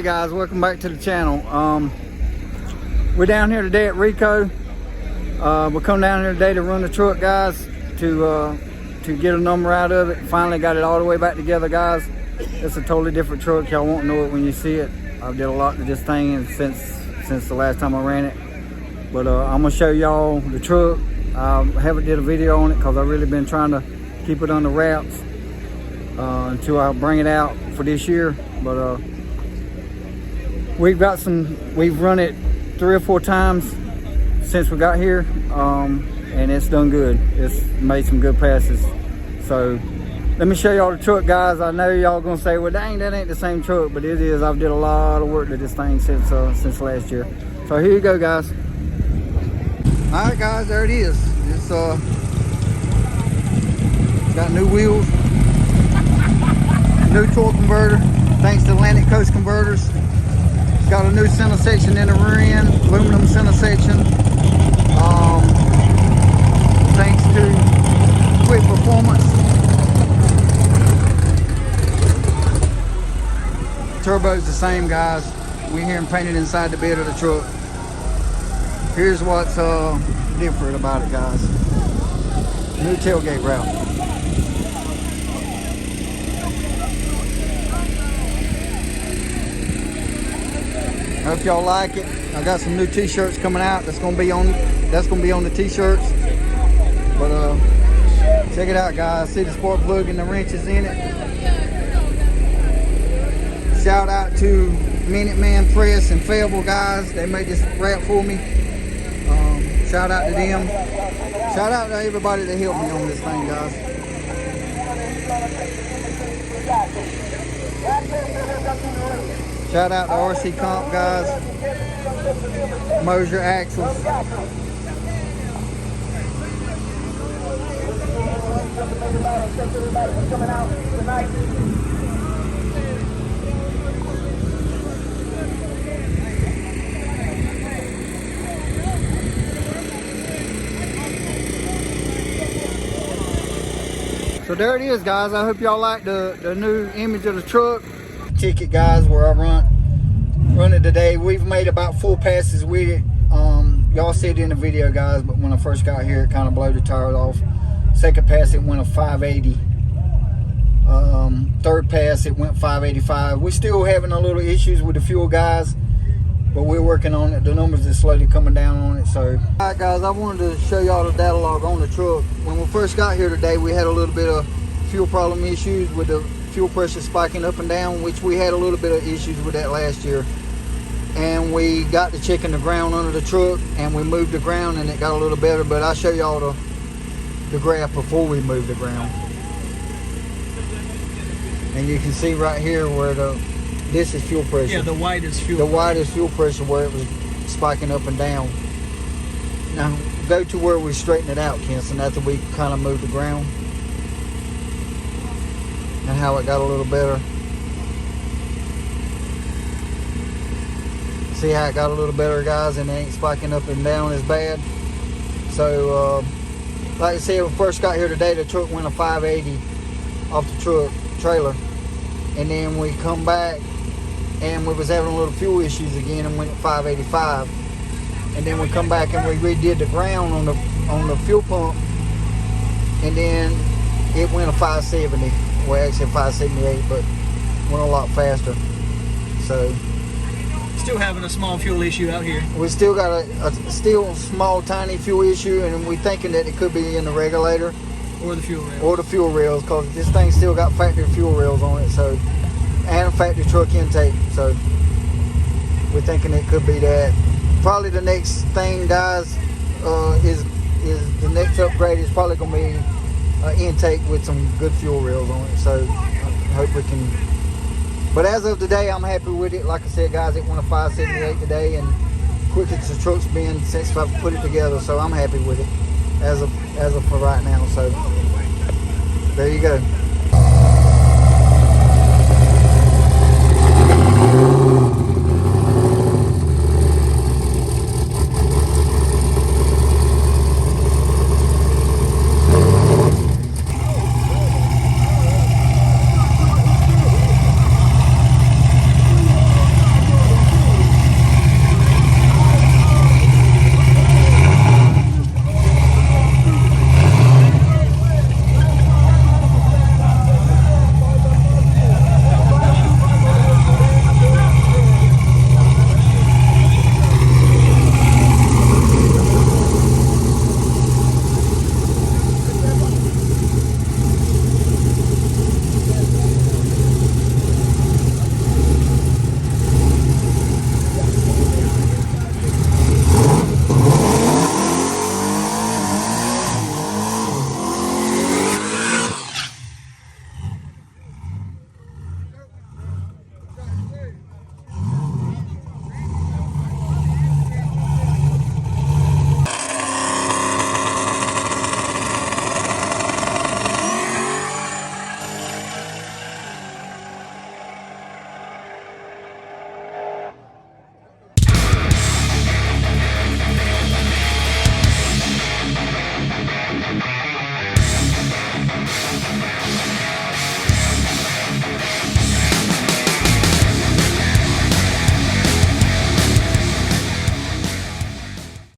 Hey guys, welcome back to the channel. We're down here today at Rico. We come down here today to run the truck, guys, to get a number out of it. Finally got it all the way back together, guys. It's a totally different truck. Y'all won't know it when you see it. I've did a lot to this thing since the last time I ran it. But I'm gonna show y'all the truck. I haven't did a video on it because I've really been trying to keep it under wraps until I bring it out for this year. But we've run it 3 or 4 times since we got here, and it's done good. It's made some good passes. So let me show y'all the truck, guys. I know y'all gonna say, well, dang, that ain't the same truck, but it is. I've did a lot of work to this thing since last year. So here you go, guys. All right, guys, there it is. It's got new wheels, new torque converter, thanks to Atlantic Coast Converters. It's got a new center section in the rear end, aluminum center section. Thanks to Quick Performance. Turbo's the same, guys. We're here and painted inside the bed of the truck. Here's what's different about it, guys. New tailgate route. Hope y'all like it. I got some new t-shirts coming out. That's gonna be on the t-shirts. But check it out, guys. See the spark plug and the wrenches in it. Shout out to Minuteman Press and Fable, guys. They made this wrap for me. Shout out to them. Shout out to everybody that helped me on this thing, guys. Shout out to RC Comp, guys. Mosier Axles. So there it is, guys. I hope y'all like the new image of the truck. Ticket, guys, where I run it today. We've made about 4 passes with it. Y'all see it in the video, guys, but when I first got here, it kind of blew the tires off. Second pass, it went a 580. Third pass, it went 585. We're still having a little issues with the fuel, guys, but we're working on it. The numbers are slowly coming down on it. So, all right, guys, I wanted to show y'all the data log on the truck. When we first got here today, we had a little bit of fuel problem issues with the fuel pressure spiking up and down, which we had a little bit of issues with that last year. And we got to checking the ground under the truck, and we moved the ground, and it got a little better. But I'll show y'all the graph before we moved the ground. And you can see right here where this is fuel pressure. Yeah, the widest fuel. The widest fuel pressure where it was spiking up and down. Now go to where we straighten it out, Kenson, after we kind of moved the ground, and how it got a little better. See how it got a little better, guys, and it ain't spiking up and down as bad. So like I said, when we first got here today, the truck went a 580 off the truck trailer, and then we come back and we was having a little fuel issues again and went at 585. And then we come back and we redid the ground on the fuel pump, and then it went a 570. Well, actually 578, but went a lot faster. So still having a small fuel issue out here. We still got a still small, tiny fuel issue, and we thinking that it could be in the regulator or the fuel rails. Or the fuel rails, because this thing still got factory fuel rails on it, so, and a factory truck intake. So we're thinking it could be that. Probably the next thing, guys, is the next upgrade is probably gonna be an intake with some good fuel rails on it. So I hope we can. But as of today, I'm happy with it. Like I said, guys, it went a 578 today, and quickest the truck's been since I put it together. So I'm happy with it as of for right now. So there you go.